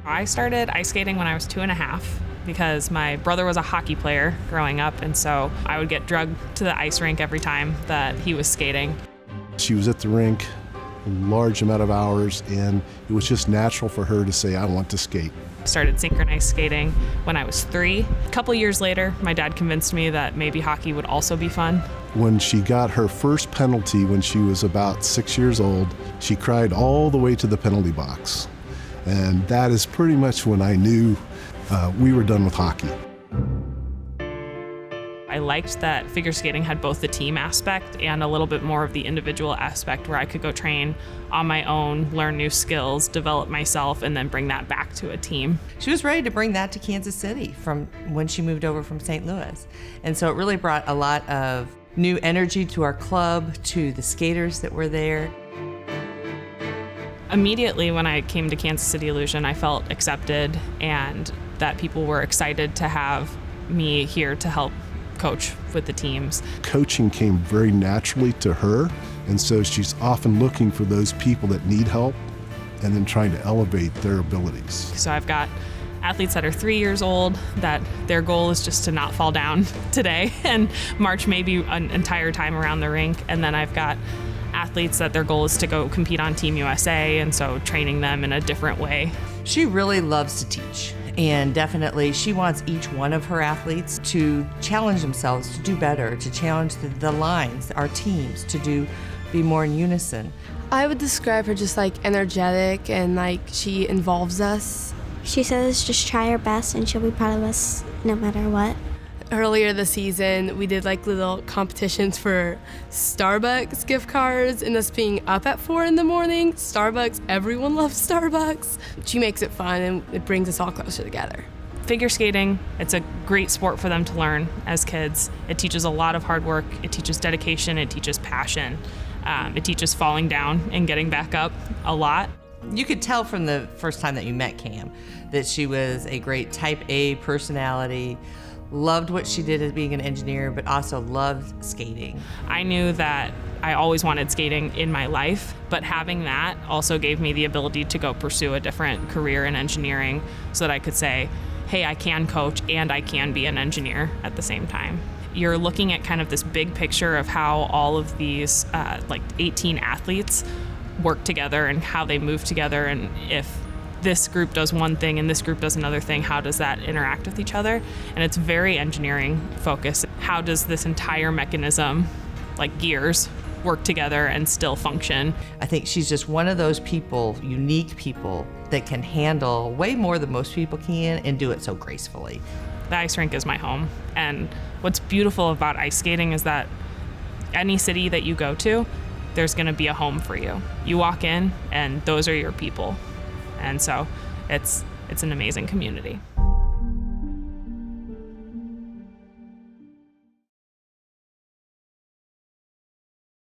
I started ice skating when I was 2.5 because my brother was a hockey player growing up, and so I would get drugged to the ice rink every time that he was skating. She was at the rink a large amount of hours, and it was just natural for her to say, I want to skate. Started synchronized skating when I was 3. A couple years later, my dad convinced me that maybe hockey would also be fun. When she got her first penalty when she was about 6 years old, she cried all the way to the penalty box. And that is pretty much when I knew we were done with hockey. I liked that figure skating had both the team aspect and a little bit more of the individual aspect where I could go train on my own, learn new skills, develop myself, and then bring that back to a team. She was ready to bring that to Kansas City from when she moved over from St. Louis. And so it really brought a lot of new energy to our club, to the skaters that were there. Immediately when I came to Kansas City Illusion, I felt accepted and that people were excited to have me here to help coach with the teams. Coaching came very naturally to her, and so she's often looking for those people that need help and then trying to elevate their abilities. So I've got athletes that are 3 years old that their goal is just to not fall down today and march maybe an entire time around the rink. And then I've got athletes that their goal is to go compete on Team USA, and so training them in a different way. She really loves to teach, and definitely she wants each one of her athletes to challenge themselves to do better, to challenge the lines, our teams, to be more in unison. I would describe her just like energetic, and like she involves us. She says just try her best and she'll be proud of us no matter what. Earlier this season, we did like little competitions for Starbucks gift cards, and us being up at 4 in the morning. Starbucks, everyone loves Starbucks. She makes it fun, and it brings us all closer together. Figure skating, it's a great sport for them to learn as kids. It teaches a lot of hard work. It teaches dedication. It teaches passion. It teaches falling down and getting back up a lot. You could tell from the first time that you met Cam that she was a great type A personality, loved what she did as being an engineer, but also loved skating. I knew that I always wanted skating in my life, but having that also gave me the ability to go pursue a different career in engineering so that I could say, hey, I can coach and I can be an engineer at the same time. You're looking at kind of this big picture of how all of these 18 athletes work together and how they move together, and if this group does one thing and this group does another thing, how does that interact with each other? And it's very engineering focused. How does this entire mechanism, like gears, work together and still function? I think she's just one of those people, unique people, that can handle way more than most people can and do it so gracefully. The ice rink is my home. And what's beautiful about ice skating is that any city that you go to, there's gonna be a home for you. You walk in and those are your people. And so it's an amazing community.